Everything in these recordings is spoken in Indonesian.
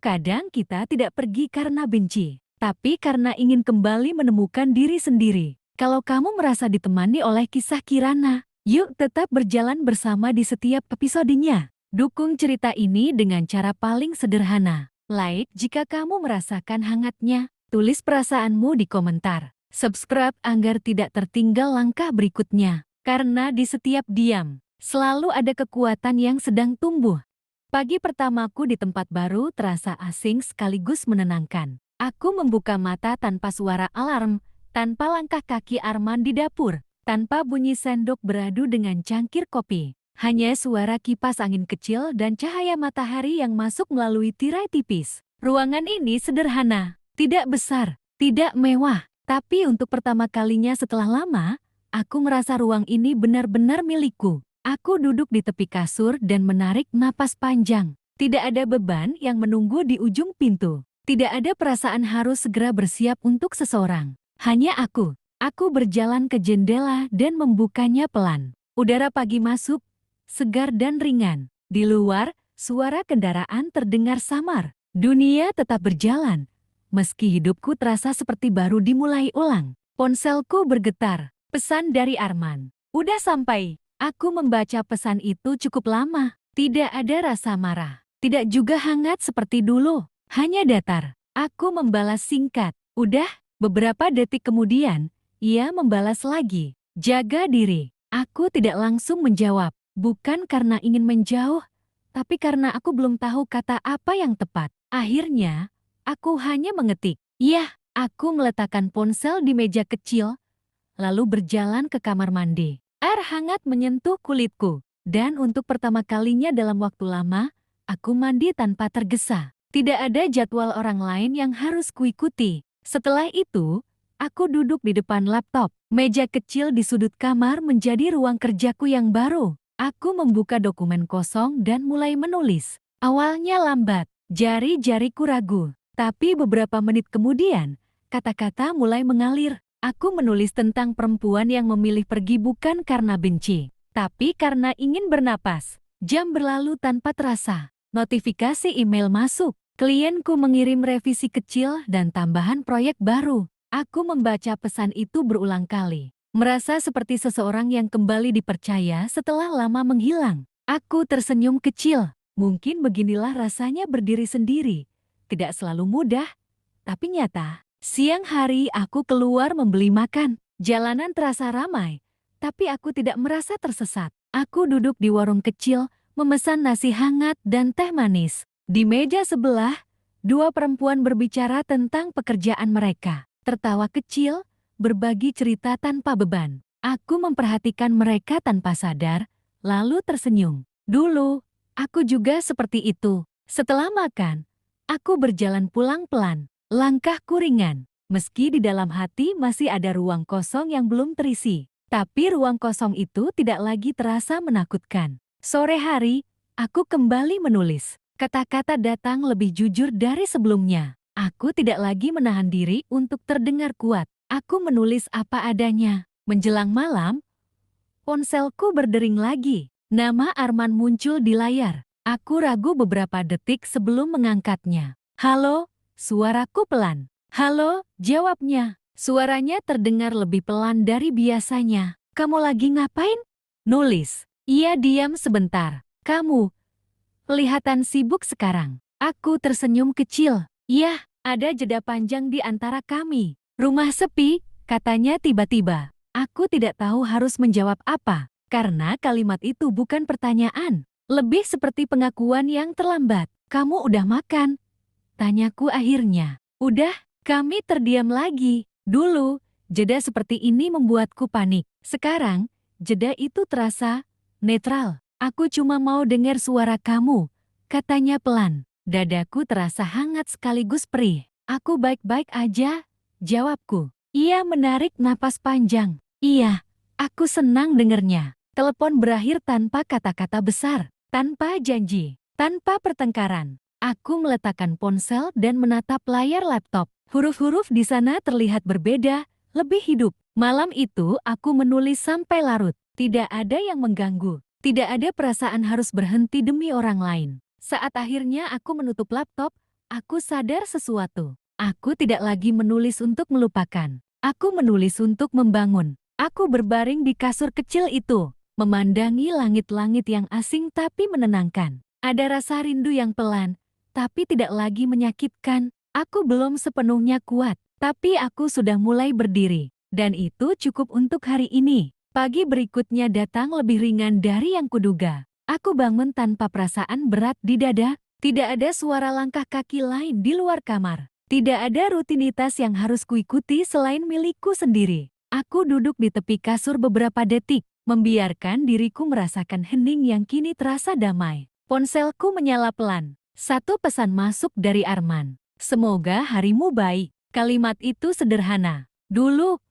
Kadang kita tidak pergi karena benci, tapi karena ingin kembali menemukan diri sendiri. Kalau kamu merasa ditemani oleh kisah Kirana, yuk tetap berjalan bersama di setiap episodenya. Dukung cerita ini dengan cara paling sederhana. Like jika kamu merasakan hangatnya, tulis perasaanmu di komentar. Subscribe agar tidak tertinggal langkah berikutnya. Karena di setiap diam, selalu ada kekuatan yang sedang tumbuh. Pagi pertamaku di tempat baru terasa asing sekaligus menenangkan. Aku membuka mata tanpa suara alarm, tanpa langkah kaki Arman di dapur, tanpa bunyi sendok beradu dengan cangkir kopi. Hanya suara kipas angin kecil dan cahaya matahari yang masuk melalui tirai tipis. Ruangan ini sederhana, tidak besar, tidak mewah, tapi untuk pertama kalinya setelah lama, aku merasa ruang ini benar-benar milikku. Aku duduk di tepi kasur dan menarik napas panjang. Tidak ada beban yang menunggu di ujung pintu. Tidak ada perasaan harus segera bersiap untuk seseorang. Hanya aku. Aku berjalan ke jendela dan membukanya pelan. Udara pagi masuk, segar dan ringan. Di luar, suara kendaraan terdengar samar. Dunia tetap berjalan. Meski hidupku terasa seperti baru dimulai ulang. Ponselku bergetar. Pesan dari Arman. Udah sampai. Aku membaca pesan itu cukup lama. Tidak ada rasa marah. Tidak juga hangat seperti dulu. Hanya datar. Aku membalas singkat. Udah, beberapa detik kemudian, ia membalas lagi. Jaga diri. Aku tidak langsung menjawab. Bukan karena ingin menjauh, tapi karena aku belum tahu kata apa yang tepat. Akhirnya, aku hanya mengetik. Iya, aku meletakkan ponsel di meja kecil, lalu berjalan ke kamar mandi. Air hangat menyentuh kulitku, dan untuk pertama kalinya dalam waktu lama, aku mandi tanpa tergesa. Tidak ada jadwal orang lain yang harus kuikuti. Setelah itu, aku duduk di depan laptop. Meja kecil di sudut kamar menjadi ruang kerjaku yang baru. Aku membuka dokumen kosong dan mulai menulis. Awalnya lambat, jari-jariku ragu, tapi beberapa menit kemudian, kata-kata mulai mengalir. Aku menulis tentang perempuan yang memilih pergi bukan karena benci, tapi karena ingin bernapas. Jam berlalu tanpa terasa. Notifikasi email masuk. Klienku mengirim revisi kecil dan tambahan proyek baru. Aku membaca pesan itu berulang kali. Merasa seperti seseorang yang kembali dipercaya setelah lama menghilang. Aku tersenyum kecil. Mungkin beginilah rasanya berdiri sendiri. Tidak selalu mudah, tapi nyata. Siang hari aku keluar membeli makan. Jalanan terasa ramai, tapi aku tidak merasa tersesat. Aku duduk di warung kecil, memesan nasi hangat dan teh manis. Di meja sebelah, dua perempuan berbicara tentang pekerjaan mereka. Tertawa kecil, berbagi cerita tanpa beban. Aku memperhatikan mereka tanpa sadar, lalu tersenyum. Dulu, aku juga seperti itu. Setelah makan, aku berjalan pulang pelan. Langkahku ringan, meski di dalam hati masih ada ruang kosong yang belum terisi. Tapi ruang kosong itu tidak lagi terasa menakutkan. Sore hari, aku kembali menulis. Kata-kata datang lebih jujur dari sebelumnya. Aku tidak lagi menahan diri untuk terdengar kuat. Aku menulis apa adanya. Menjelang malam, ponselku berdering lagi. Nama Arman muncul di layar. Aku ragu beberapa detik sebelum mengangkatnya. Halo? Suaraku pelan. Halo, jawabnya. Suaranya terdengar lebih pelan dari biasanya. Kamu lagi ngapain? Nulis. Ia diam sebentar. Kamu kelihatan sibuk sekarang. Aku tersenyum kecil. Iya, ada jeda panjang di antara kami. Rumah sepi, katanya tiba-tiba. Aku tidak tahu harus menjawab apa, karena kalimat itu bukan pertanyaan. Lebih seperti pengakuan yang terlambat. Kamu udah makan? Tanyaku akhirnya. Udah, kami terdiam lagi. Dulu, jeda seperti ini membuatku panik. Sekarang, jeda itu terasa netral. Aku cuma mau dengar suara kamu, katanya pelan. Dadaku terasa hangat sekaligus perih. Aku baik-baik aja, jawabku. Ia menarik napas panjang. Iya, aku senang dengernya. Telepon berakhir tanpa kata-kata besar, tanpa janji, tanpa pertengkaran. Aku meletakkan ponsel dan menatap layar laptop. Huruf-huruf di sana terlihat berbeda, lebih hidup. Malam itu aku menulis sampai larut. Tidak ada yang mengganggu. Tidak ada perasaan harus berhenti demi orang lain. Saat akhirnya aku menutup laptop, aku sadar sesuatu. Aku tidak lagi menulis untuk melupakan. Aku menulis untuk membangun. Aku berbaring di kasur kecil itu, memandangi langit-langit yang asing tapi menenangkan. Ada rasa rindu yang pelan, tapi tidak lagi menyakitkan. Aku belum sepenuhnya kuat, tapi aku sudah mulai berdiri. Dan itu cukup untuk hari ini. Pagi berikutnya datang lebih ringan dari yang kuduga. Aku bangun tanpa perasaan berat di dada. Tidak ada suara langkah kaki lain di luar kamar. Tidak ada rutinitas yang harus kuikuti selain milikku sendiri. Aku duduk di tepi kasur beberapa detik, membiarkan diriku merasakan hening yang kini terasa damai. Ponselku menyala pelan. Satu pesan masuk dari Arman. Semoga harimu baik. Kalimat itu sederhana. Dulu,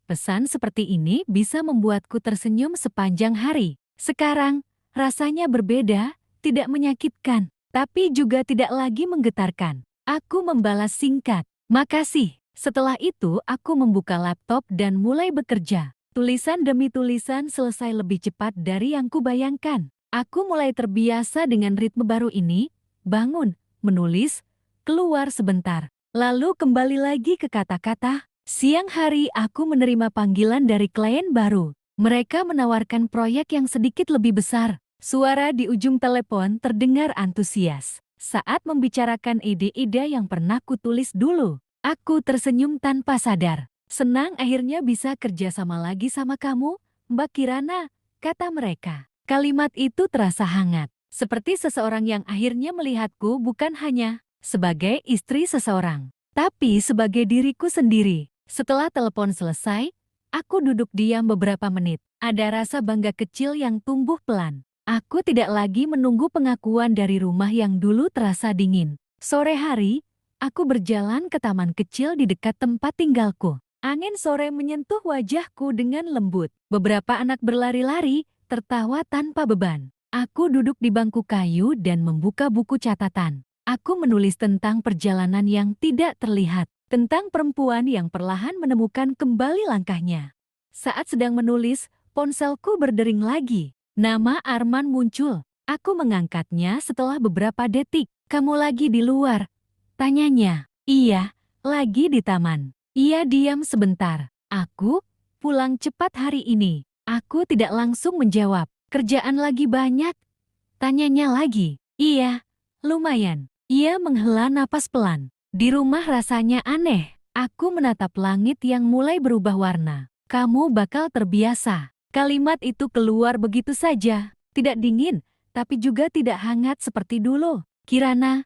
pesan seperti ini bisa membuatku tersenyum sepanjang hari. Sekarang, rasanya berbeda, tidak menyakitkan, tapi juga tidak lagi menggetarkan. Aku membalas singkat, makasih. Setelah itu, aku membuka laptop dan mulai bekerja. Tulisan demi tulisan selesai lebih cepat dari yang kubayangkan. Aku mulai terbiasa dengan ritme baru ini, bangun, menulis, keluar sebentar, lalu kembali lagi ke kata-kata. Siang hari aku menerima panggilan dari klien baru. Mereka menawarkan proyek yang sedikit lebih besar. Suara di ujung telepon terdengar antusias. Saat membicarakan ide-ide yang pernah kutulis dulu, aku tersenyum tanpa sadar. Senang akhirnya bisa kerja sama lagi sama kamu, Mbak Kirana, kata mereka. Kalimat itu terasa hangat, seperti seseorang yang akhirnya melihatku bukan hanya sebagai istri seseorang, tapi sebagai diriku sendiri. Setelah telepon selesai, aku duduk diam beberapa menit. Ada rasa bangga kecil yang tumbuh pelan. Aku tidak lagi menunggu pengakuan dari rumah yang dulu terasa dingin. Sore hari, aku berjalan ke taman kecil di dekat tempat tinggalku. Angin sore menyentuh wajahku dengan lembut. Beberapa anak berlari-lari, tertawa tanpa beban. Aku duduk di bangku kayu dan membuka buku catatan. Aku menulis tentang perjalanan yang tidak terlihat, tentang perempuan yang perlahan menemukan kembali langkahnya. Saat sedang menulis, ponselku berdering lagi. Nama Arman muncul. Aku mengangkatnya setelah beberapa detik. Kamu lagi di luar? Tanyanya. Iya, lagi di taman. Ia diam sebentar. Aku pulang cepat hari ini. Aku tidak langsung menjawab. Kerjaan lagi banyak? Tanyanya lagi. Iya, lumayan. Ia menghela napas pelan. Di rumah rasanya aneh. Aku menatap langit yang mulai berubah warna. Kamu bakal terbiasa. Kalimat itu keluar begitu saja. Tidak dingin, tapi juga tidak hangat seperti dulu. Kirana,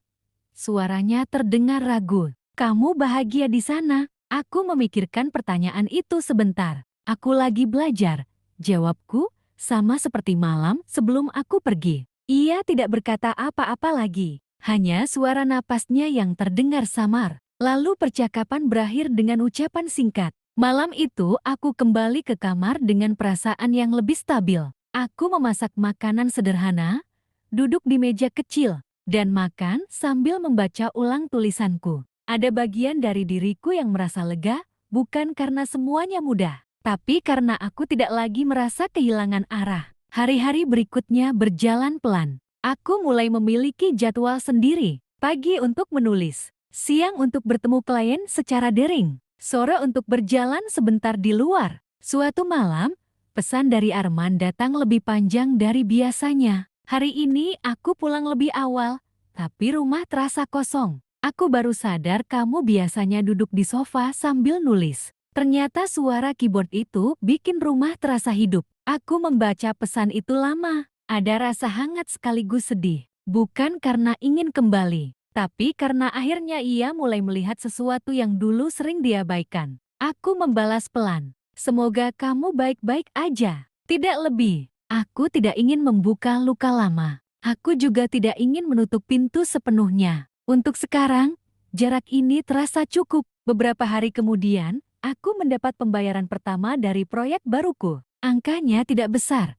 suaranya terdengar ragu. Kamu bahagia di sana? Aku memikirkan pertanyaan itu sebentar. Aku lagi belajar. Jawabku, sama seperti malam sebelum aku pergi. Ia tidak berkata apa-apa lagi. Hanya suara napasnya yang terdengar samar. Lalu percakapan berakhir dengan ucapan singkat. Malam itu aku kembali ke kamar dengan perasaan yang lebih stabil. Aku memasak makanan sederhana, duduk di meja kecil, dan makan sambil membaca ulang tulisanku. Ada bagian dari diriku yang merasa lega, bukan karena semuanya mudah, tapi karena aku tidak lagi merasa kehilangan arah. Hari-hari berikutnya berjalan pelan. Aku mulai memiliki jadwal sendiri. Pagi untuk menulis, siang untuk bertemu klien secara daring, sore untuk berjalan sebentar di luar. Suatu malam, pesan dari Arman datang lebih panjang dari biasanya. Hari ini aku pulang lebih awal, tapi rumah terasa kosong. Aku baru sadar kamu biasanya duduk di sofa sambil nulis. Ternyata suara keyboard itu bikin rumah terasa hidup. Aku membaca pesan itu lama. Ada rasa hangat sekaligus sedih. Bukan karena ingin kembali, tapi karena akhirnya ia mulai melihat sesuatu yang dulu sering diabaikan. Aku membalas pelan. Semoga kamu baik-baik aja. Tidak lebih. Aku tidak ingin membuka luka lama. Aku juga tidak ingin menutup pintu sepenuhnya. Untuk sekarang, jarak ini terasa cukup. Beberapa hari kemudian, aku mendapat pembayaran pertama dari proyek baruku. Angkanya tidak besar,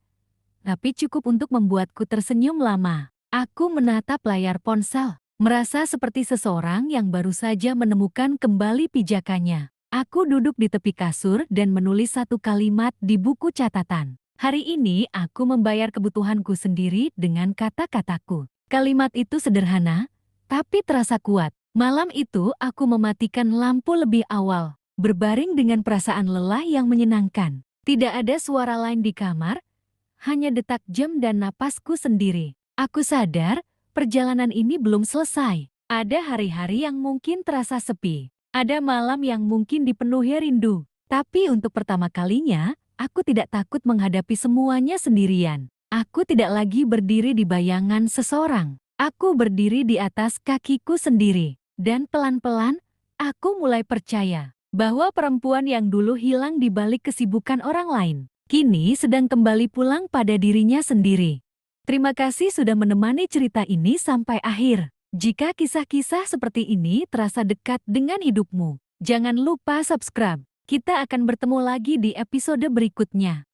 tapi cukup untuk membuatku tersenyum lama. Aku menatap layar ponsel, merasa seperti seseorang yang baru saja menemukan kembali pijakannya. Aku duduk di tepi kasur dan menulis satu kalimat di buku catatan. Hari ini aku membayar kebutuhanku sendiri dengan kata-kataku. Kalimat itu sederhana, tapi terasa kuat. Malam itu aku mematikan lampu lebih awal, berbaring dengan perasaan lelah yang menyenangkan. Tidak ada suara lain di kamar, hanya detak jam dan napasku sendiri. Aku sadar, perjalanan ini belum selesai. Ada hari-hari yang mungkin terasa sepi. Ada malam yang mungkin dipenuhi rindu. Tapi untuk pertama kalinya, aku tidak takut menghadapi semuanya sendirian. Aku tidak lagi berdiri di bayangan seseorang. Aku berdiri di atas kakiku sendiri. Dan pelan-pelan, aku mulai percaya bahwa perempuan yang dulu hilang di balik kesibukan orang lain, kini sedang kembali pulang pada dirinya sendiri. Terima kasih sudah menemani cerita ini sampai akhir. Jika kisah-kisah seperti ini terasa dekat dengan hidupmu, jangan lupa subscribe. Kita akan bertemu lagi di episode berikutnya.